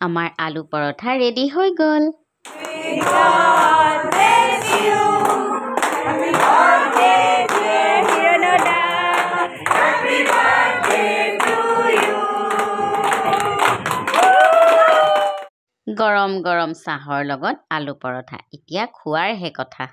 আমাৰ আলু পৰঠা ৰেডি হৈ গ'ল। গৰম গৰম চাহৰ লগত আলু পৰঠা, এতিয়া খোৱাৰহে কথা।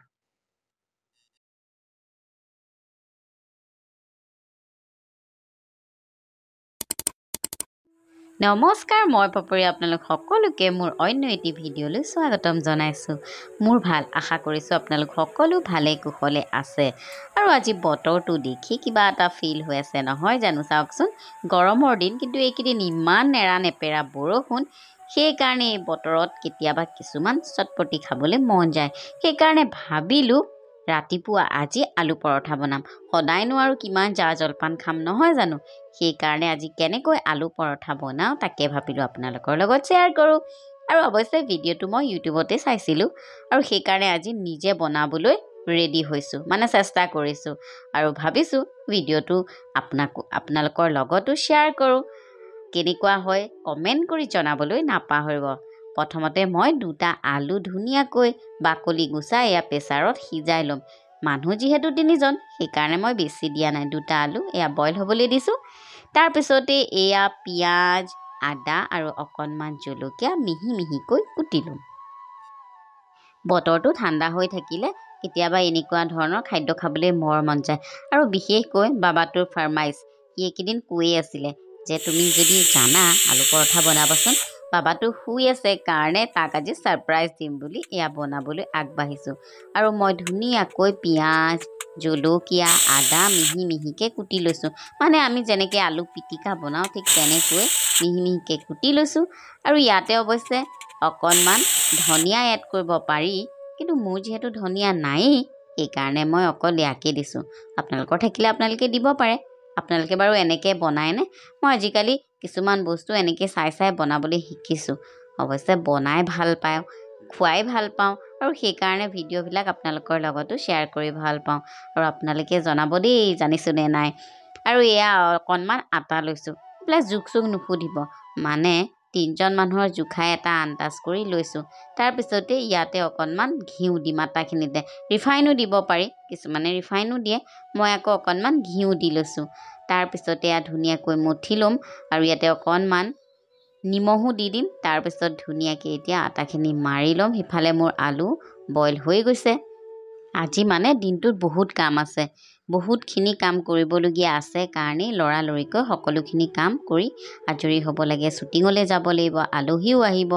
নমস্কাৰ, মই পাপৰি আপোনালোক সকলোকে মোৰ অন্য এটি ভিডিঅ'লৈ স্বাগতম জনাইছোঁ। মোৰ ভাল, আশা কৰিছোঁ আপোনালোক সকলো ভালে কুশলে আছে। আৰু আজি বতৰটো দেখি কিবা এটা ফিল হৈ আছে নহয় জানো? চাওকচোন, গৰমৰ দিন কিন্তু এইকেইদিন ইমান নেৰা নেপেৰা বৰষুণ, সেইকাৰণে এই বতৰত কেতিয়াবা কিছুমান চটপটি খাবলৈ মন যায়। সেইকাৰণে ভাবিলোঁ ৰাতিপুৱা আজি আলু পৰঠা বনাম। সদায়নো আৰু কিমান জা জলপান খাম নহয় জানো? সেইকাৰণে আজি কেনেকৈ আলু পৰঠা বনাওঁ তাকে ভাবিলোঁ আপোনালোকৰ লগত শ্বেয়াৰ কৰোঁ। আৰু অৱশ্যে ভিডিঅ'টো মই ইউটিউবতে চাইছিলোঁ আৰু সেইকাৰণে আজি নিজে বনাবলৈ ৰেডি হৈছোঁ, মানে চেষ্টা কৰিছোঁ। আৰু ভাবিছোঁ ভিডিঅ'টো আপোনালোকৰ লগতো শ্বেয়াৰ কৰোঁ। কেনেকুৱা হয় কমেণ্ট কৰি জনাবলৈ নাপাহৰিব। প্ৰথমতে মই 2টা আলু ধুনীয়াকৈ বাকলি গুচাই এয়া প্ৰেছাৰত সিজাই ল'ম। মানুহ যিহেতু 3জন, সেইকাৰণে মই বেছি দিয়া নাই। 2টা আলু এয়া বইল হ'বলৈ দিছোঁ। তাৰপিছতে এয়া পিঁয়াজ, আদা আৰু অকণমান জলকীয়া মিহি মিহিকৈ কুটি ল'ম। বতৰটো ঠাণ্ডা হৈ থাকিলে কেতিয়াবা এনেকুৱা ধৰণৰ খাদ্য খাবলৈ মন যায়। আৰু বিশেষকৈ বাবাটোৰ ফৰমাইছ, সি এইকেইদিন কৈয়ে আছিলে যে তুমি যদি জানা আলু পৰঠা বনাবাচোন। বাবাটো শুই আছে কাৰণে তাক আজি ছাৰপ্ৰাইজ দিম বুলি এয়া বনাবলৈ আগবাঢ়িছোঁ। আৰু মই ধুনীয়াকৈ পিঁয়াজ, জলকীয়া, আদা মিহি মিহিকৈ কুটি লৈছোঁ। মানে আমি যেনেকৈ আলু পিটিকা বনাওঁ ঠিক তেনেকৈ মিহি মিহিকৈ কুটি লৈছোঁ। আৰু ইয়াতে অৱশ্যে অকণমান ধনিয়া এড কৰিব পাৰি, কিন্তু মোৰ যিহেতু ধনিয়া নায়েই সেইকাৰণে মই অকল ইয়াকে দিছোঁ। আপোনালোকৰ থাকিলে আপোনালোকে দিব পাৰে। আপোনালোকে বাৰু এনেকৈ বনায়নে? মই আজিকালি কিছুমান বস্তু এনেকৈ চাই চাই বনাবলৈ শিকিছোঁ। অৱশ্যে বনাই ভাল পাওঁ, খুৱাই ভাল পাওঁ, আৰু সেইকাৰণে ভিডিঅ'বিলাক আপোনালোকৰ লগতো শ্বেয়াৰ কৰি ভাল পাওঁ। আৰু আপোনালোকে জনাব দেই জানিছোঁ নে নাই। আৰু এয়া অকণমান আটা লৈছোঁ। এইবিলাক জোখ চোখ নুসুধিব, মানে 3জন মানুহৰ জোখাই এটা আন্দাজ কৰি লৈছোঁ। তাৰপিছতে ইয়াতে অকণমান ঘিউ দিম আটাখিনিতে। ৰিফাইনো দিব পাৰি, কিছুমানে ৰিফাইনো দিয়ে, মই আকৌ অকণমান ঘিউ দি লৈছোঁ। তাৰপিছতে এয়া ধুনীয়াকৈ মঠি ল'ম আৰু ইয়াতে অকণমান নিমখো দি দিম। তাৰপিছত ধুনীয়াকৈ এতিয়া আটাখিনি মাৰি ল'ম। সিফালে মোৰ আলু বইল হৈ গৈছে। আজি মানে দিনটোত বহুত কাম আছে, বহুতখিনি কাম কৰিবলগীয়া আছে কাৰণেই লৰালৰিকৈ সকলোখিনি কাম কৰি আজৰি হ'ব লাগে। শ্বুটিঙলৈ যাব লাগিব, আলহীও আহিব।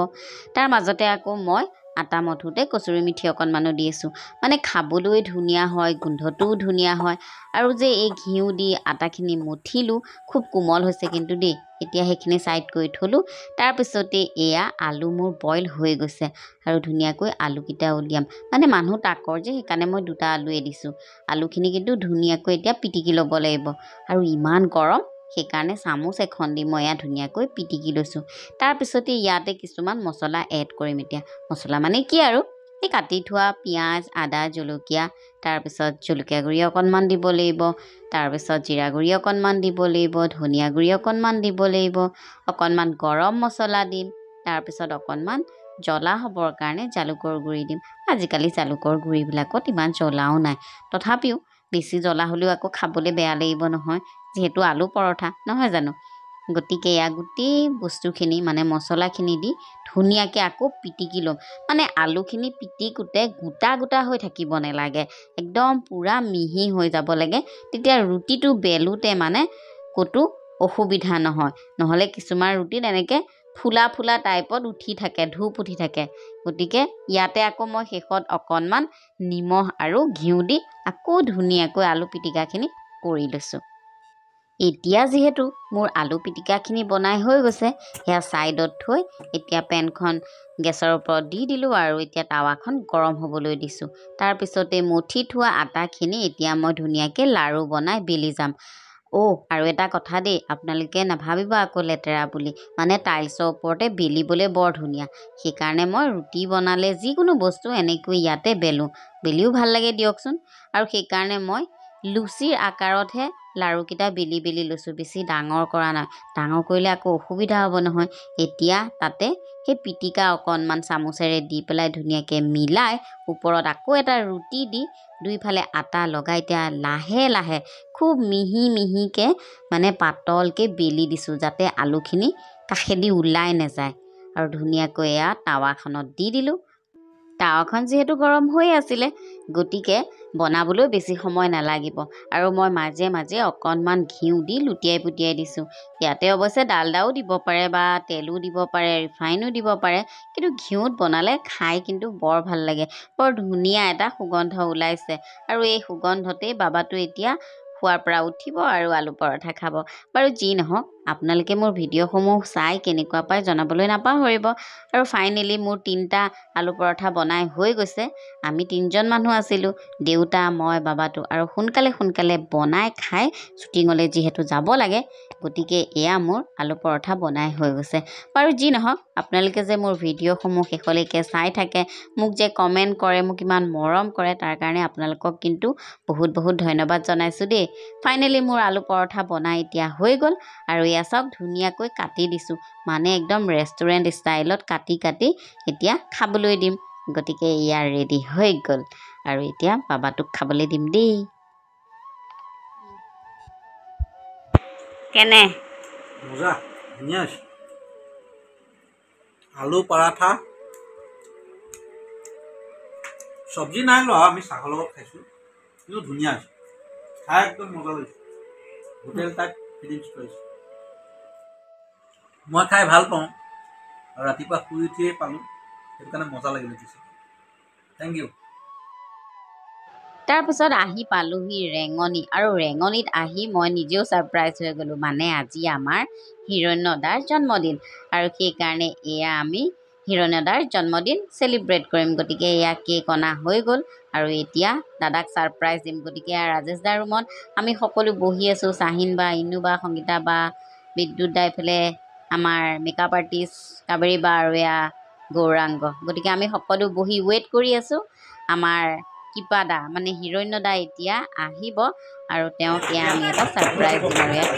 তাৰ মাজতে আকৌ মই আটা মঠোতে কচুৰি মিঠি অকণমানো দি আছোঁ, মানে খাবলৈ ধুনীয়া হয়, গোন্ধটোও ধুনীয়া হয়। আৰু যে এই ঘিউ দি আটাখিনি মঠিলোঁ, খুব কোমল হৈছে কিন্তু দেই। এতিয়া সেইখিনি ছাইড কৰি থলোঁ। তাৰপিছতে এয়া আলু মোৰ বইল হৈ গৈছে আৰু ধুনীয়াকৈ আলুকেইটা উলিয়াম। মানে মানুহ তাকৰ যে সেইকাৰণে মই 2টা আলুৱে দিছোঁ। আলুখিনি কিন্তু ধুনীয়াকৈ এতিয়া পিটিকি ল'ব লাগিব। আৰু ইমান গৰম সেইকাৰণে চামুচ এখন দি মই এয়া ধুনীয়াকৈ পিটিকি লৈছোঁ। তাৰপিছতে ইয়াতে কিছুমান মছলা এড কৰিম। এতিয়া মছলা মানে কি আৰু এই কাটি থোৱা পিঁয়াজ, আদা, জলকীয়া, তাৰপিছত জলকীয়া গুড়ি অকণমান দিব লাগিব, তাৰপিছত জিৰা গুড়ি অকণমান দিব লাগিব, ধনিয়া গুড়ি অকণমান দিব লাগিব, অকণমান গৰম মছলা দিম, তাৰপিছত অকণমান জ্বলা হ'বৰ কাৰণে জালুকৰ গুড়ি দিম। আজিকালি জালুকৰ গুড়িবিলাকত ইমান জ্বলাও নাই, তথাপিও বেছি জ্বলা হ'লেও আকৌ খাবলৈ বেয়া লাগিব নহয়, যিহেতু আলু পৰঠা নহয় জানো। গতিকে এয়া গোটেই বস্তুখিনি মানে মছলাখিনি দি ধুনীয়াকৈ আকৌ পিটিকি ল'ম। মানে আলুখিনি পিটিকোতে গোটা গোটা হৈ থাকিব নালাগে, একদম পূৰা মিহি হৈ যাব লাগে। তেতিয়া ৰুটিটো বেলোতে মানে ক'তো অসুবিধা নহয়। নহ'লে কিছুমান ৰুটিত এনেকৈ ফুলা ফুলা টাইপত উঠি থাকে, ধূপ উঠি থাকে। গতিকে ইয়াতে আকৌ মই শেষত অকণমান নিমখ আৰু ঘিউ দি আকৌ ধুনীয়াকৈ আলু পিটিকাখিনি কৰি লৈছোঁ। এতিয়া যিহেতু মোৰ আলু পিটিকাখিনি বনাই হৈ গৈছে, সেয়া ছাইডত থৈ এতিয়া পেনখন গেছৰ ওপৰত দি দিলোঁ আৰু এতিয়া টাৱাখন গৰম হ'বলৈ দিছোঁ। তাৰপিছতে মঠি থোৱা আটাখিনি এতিয়া মই ধুনীয়াকৈ লাড়ু বনাই বেলি যাম। আৰু এটা কথা দেই, আপোনালোকে নাভাবিব আকৌ লেতেৰা বুলি, মানে টাইলছৰ ওপৰতে বেলিবলৈ বৰ ধুনীয়া। সেইকাৰণে মই ৰুটি বনালে যিকোনো বস্তু এনেকৈ ইয়াতে বেলিও ভাল লাগে দিয়কচোন। আৰু সেইকাৰণে মই লুচিৰ আকাৰতহে লাৰুকেইটা বেলি বেলি লৈছোঁ, বেছি ডাঙৰ কৰা নাই, ডাঙৰ কৰিলে আকৌ অসুবিধা হ'ব নহয়। এতিয়া তাতে সেই পিটিকা অকণমান চামুচেৰে দি পেলাই ধুনীয়াকৈ মিলাই ওপৰত আকৌ এটা ৰুটি দি দুইফালে আটা লগাই এতিয়া লাহে লাহে খুব মিহি মিহিকৈ মানে পাতলকৈ বেলি দিছোঁ, যাতে আলুখিনি কাষেদি ওলাই নাযায়। আৰু ধুনীয়াকৈ এয়া টাৱাখনত দি দিলোঁ। টাৱাখন যিহেতু গৰম হৈ আছিলে, গতিকে বনাবলৈ বেছি সময় নালাগিব। আৰু মই মাজে মাজে অকণমান ঘিউ দি লুটিয়াই পুটিয়াই দিছোঁ। ইয়াতে অৱশ্যে ডালদাও দিব পাৰে বা তেলো দিব পাৰে, ৰিফাইনো দিব পাৰে, কিন্তু ঘিউত বনালে খাই কিন্তু বৰ ভাল লাগে। বৰ ধুনীয়া এটা সুগন্ধ ওলাইছে। আৰু এই সুগন্ধতেই বাবাটো এতিয়া খোৱাৰ পৰা উঠিব আৰু আলু পৰঠা খাব। বাৰু যি নহওক, আপোনালোকে মোৰ ভিডিঅ'সমূহ চাই কেনেকুৱা পায় জনাবলৈ নাপাহৰিব। আৰু ফাইনেলি মোৰ 3টা আলু পৰঠা বনাই হৈ গৈছে। আমি 3জন মানুহ আছিলোঁ, দেউতা, মই, বাবাটো, আৰু সোনকালে বনাই খাই শ্বুটিঙলৈ যিহেতু যাব লাগে, গতিকে এয়া মোৰ আলু পৰঠা বনাই হৈ গৈছে। বাৰু যি নহওক, আপোনালোকে যে মোৰ ভিডিঅ'সমূহ শেষলৈকে চাই থাকে, মোক যে কমেণ্ট কৰে, মোক ইমান মৰম কৰে, তাৰ কাৰণে আপোনালোকক কিন্তু বহুত বহুত ধন্যবাদ জনাইছোঁ দেই। ফাইনেলি মোৰ আলু পৰঠা বনাই এতিয়া হৈ গ'ল। আৰু এয়া চাওক ধুনীয়াকৈ কাটি দিছোঁ, মানে একদম ৰেষ্টুৰেণ্ট ষ্টাইলত কাটি কাটি এতিয়া খাবলৈ দিম। গতিকে এয়া ৰেডি হৈ গ'ল। আৰু এতিয়া বাবাটোক খাবলৈ দিম দেই। কেনে? মজা, ধুনীয়া হৈছে। আলু পৰাঠা, চব্জি নাই লোৱা, আমি চাহৰ লগত খাইছোঁ, কিন্তু ধুনীয়া হৈছে, খাই একদম মজা লাগিছে। হোটেল টাইপ ফিলিংছ পাইছোঁ। মই খাই ভাল পাওঁ আৰু ৰাতিপুৱা শুই উঠিয়েই পালোঁ, সেইটো কাৰণে মজা লাগিলে দিছে। Thank you. তাৰপিছত আহি পালোহি ৰেঙনি, আৰু ৰেঙনিত আহি মই নিজেও ছাৰপ্ৰাইজ হৈ গ'লোঁ। মানে আজি আমাৰ হিৰণ্যদাৰ জন্মদিন, আৰু সেইকাৰণে এয়া আমি হিৰণ্যদাৰ জন্মদিন চেলিব্ৰেট কৰিম। গতিকে এয়া কেক অনা হৈ গ'ল, আৰু এতিয়া দাদাক ছাৰপ্ৰাইজ দিম। গতিকে এয়া ৰাজেশ দাৰ ৰুমত আমি সকলো বহি আছোঁ, চাহিন বা, ইনু বা, সংগীতা বা, বিদ্যুৎ দা, এইফালে আমাৰ মেকআপ আৰ্টিষ্ট কাবেৰী বা, আৰু এয়া গৌৰাংগ। গতিকে আমি সকলো বহি ৱেইট কৰি আছোঁ আমাৰ কিপাদা মানে হিৰণ্যদা এতিয়া আহিব, আৰু তেওঁক এয়া আমি এটা ছাৰপ্ৰাইজ দিম। আৰু ইয়াত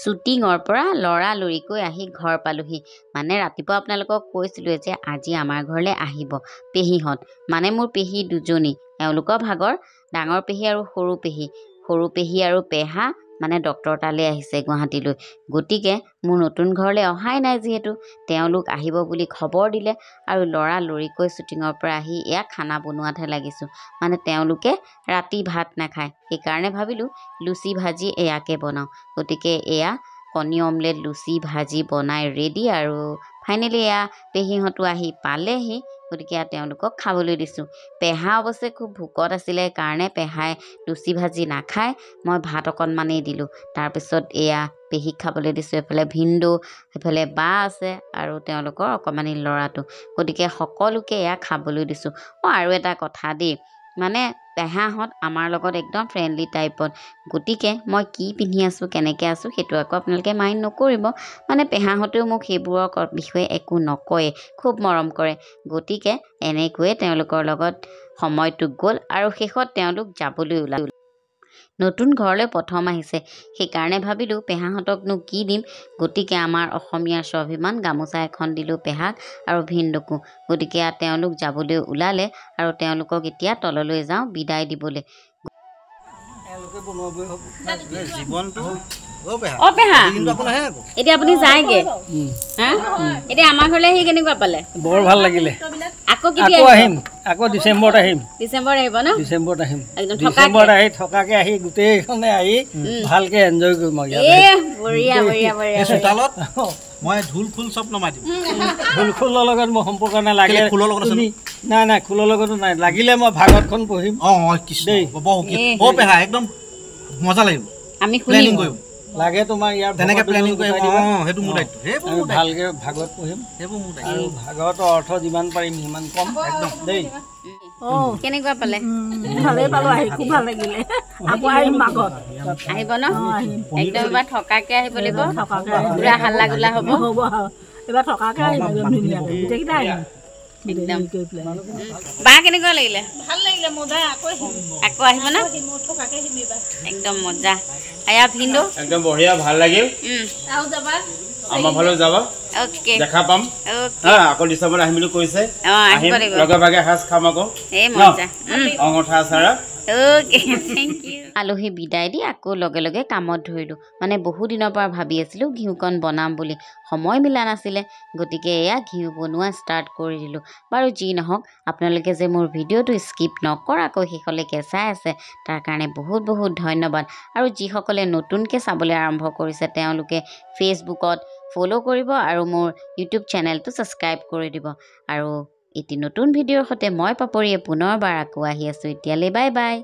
শ্বুটিঙৰ পৰা লৰালৰিকৈ আহি ঘৰ পালোহি। মানে ৰাতিপুৱা আপোনালোকক কৈছিলোঁ যে আজি আমাৰ ঘৰলৈ আহিব পেহীহঁত, মানে মোৰ পেহী দুজনী, এওঁলোকৰ ভাগৰ ডাঙৰ পেহী আৰু সৰু পেহী। সৰু পেহী আৰু পেহা মানে ডক্টৰ তালৈ আহিছে গুৱাহাটীলৈ। গতিকে মোৰ নতুন ঘৰলৈ অহাই নাই, যিহেতু তেওঁলোক আহিব বুলি খবৰ দিলে, আৰু লৰালৰিকৈ শ্বুটিঙৰ পৰা আহি এয়া খানা বনোৱাতহে লাগিছোঁ। মানে তেওঁলোকে ৰাতি ভাত নাখায়, সেইকাৰণে ভাবিলোঁ লুচি ভাজি এয়াকে বনাওঁ। গতিকে এয়া কণী অমলেট, লুচি ভাজি বনাই ৰেডি। আৰু ফাইনেলি এয়া পেহীহঁতো আহি পালেহি, গতিকে তেওঁলোকক খাবলৈ দিছোঁ। পেহা অৱশ্যে খুব ভোকত আছিলে কাৰণে পেহাই লুচি ভাজি নাখায়, মই ভাত অকণমানেই দিলোঁ। তাৰপিছত এয়া পেহীক খাবলৈ দিছোঁ। এইফালে ভিনদেউ, সেইফালে বা আছে, আৰু তেওঁলোকৰ অকণমানি ল'ৰাটো। গতিকে সকলোকে এয়া খাবলৈ দিছোঁ। আৰু এটা কথা দেই, মানে পেহাহঁত আমাৰ লগত একদম ফ্ৰেণ্ডলি টাইপত। গতিকে মই কি পিন্ধি আছোঁ, কেনেকৈ আছোঁ, সেইটো আকৌ আপোনালোকে মাইণ্ড নকৰিব। মানে পেহাহঁতেও মোক সেইবোৰৰ বিষয়ে একো নকয়ে, খুব মৰম কৰে। গতিকে এনেকৈয়ে তেওঁলোকৰ লগত সময়টো গ'ল, আৰু শেষত তেওঁলোক যাবলৈ ওলাল। নতুন ঘৰলৈ প্ৰথম আহিছে, সেইকাৰণে ভাবিলোঁ পেহাহঁতকনো কি দিম। গতিকে আমাৰ অসমীয়াৰ স্বাভিমান গামোচা এখন দিলোঁ পেহাক আৰু ভিনদেউকো। গতিকে তেওঁলোক যাবলৈ ওলালে, আৰু তেওঁলোকক এতিয়া তললৈ যাওঁ বিদায় দিবলৈ। এতিয়া আপুনি যায়গৈ, এতিয়া আমাৰ ঘৰলৈ আহি কেনেকুৱা পালে? বৰ ভাল লাগিলে। আকৌ কেতিয়া আকৌ আহিম আকৌ ডিচেম্বৰত আহিম ডিচেম্বৰত আহিব ন ডিচেম্বৰত আহিম একদম ডিচেম্বৰত আহি থকাকে আহি গোটেইখনে আহি ভালকে এনজয় কৰিম আৰু এ বঢ়িয়া বঢ়িয়া বঢ়িয়া এই চোতালত মই ঢোল খোল চব নমাই দিম ঢোল খোলৰ লগত মই সম্পৰ্ক নাই লাগিলে কেলে খোলৰ লগত আছে তুমি নাই খোলৰ লগতো নাই লাগিলে মই ভাগৱতখন পঢ়িম কৃষ্ণ ও পেহা একদম মজা লাগিব আমি প্লেনিং শুনিম কৰিম লাগে তোমাৰ ইয়াৰ তেনেকে প্লেনিং কৰিম সেইটো মোৰ দায়িত্ব আমি ভালকে ভাগৱত পঢ়িম সেইবোৰ মোৰ দায়িত্ব আৰু ভাগৱতৰ অৰ্থ যিমান পাৰিম সিমান কম একদম দেই কেনেকুৱা পালে ভালেই পালো আহি খুব ভাল লাগিলে আকৌ আহিম মাঘত আহিব ন একদম এবাৰ থকাকে আহিব লাগিব থকাকে পুৰা হাল্লা গোল্লা হ'ব হ'ব এইবাৰ থকাকে আহিম একদম ধুনীয়াকে গোটেইকেইটা আহিম একদম কৰি পেলাই বা কেনেকুৱা লাগিলে ভাল লাগিলে মজা আকৌ আহিব ন থকাকে আহিম এইবাৰ একদম মজা আয়া ভিন্দো একদম বঢ়িয়া ভাল লাগিল আৰু যাবা আমাৰ ফালেও যাব ওকে দেখা পাম ওকে হা আকৌ ডিচেম্বৰত আহিম বুলি কৈছে আহিব আহিম লাগিব লগে ভাগে এসাঁজ খাম আকৌ এই মজা অঙঠা আচাৰা ওকে থেংক ইউ আলহী বিদায় দি আকৌ লগে লগে কামত ধৰিলোঁ মানে বহু দিনৰ পৰা ভাবি আছিলোঁ ঘিউকণ বনাম বুলি সময় মিলা নাছিলে গতিকে এয়া ঘিউ বনোৱা ষ্টাৰ্ট কৰি দিলোঁ বাৰু যি নহওক আপোনালোকে যে মোৰ ভিডিঅ'টো স্কিপ নকৰাকৈ শেষলৈকে চাই আছে তাৰ কাৰণে বহুত বহুত ধন্যবাদ আৰু যিসকলে নতুনকৈ চাবলৈ আৰম্ভ কৰিছে তেওঁলোকে ফেচবুকত ফ'ল' কৰিব আৰু মোৰ ইউটিউব চেনেলটো ছাবস্ক্ৰাইব কৰি দিব আৰু এটি নতুন ভিডিঅ'ৰ সৈতে মই পাপৰিয়ে পুনৰবাৰ আকৌ আহি আছোঁ এতিয়ালৈ বাই বাই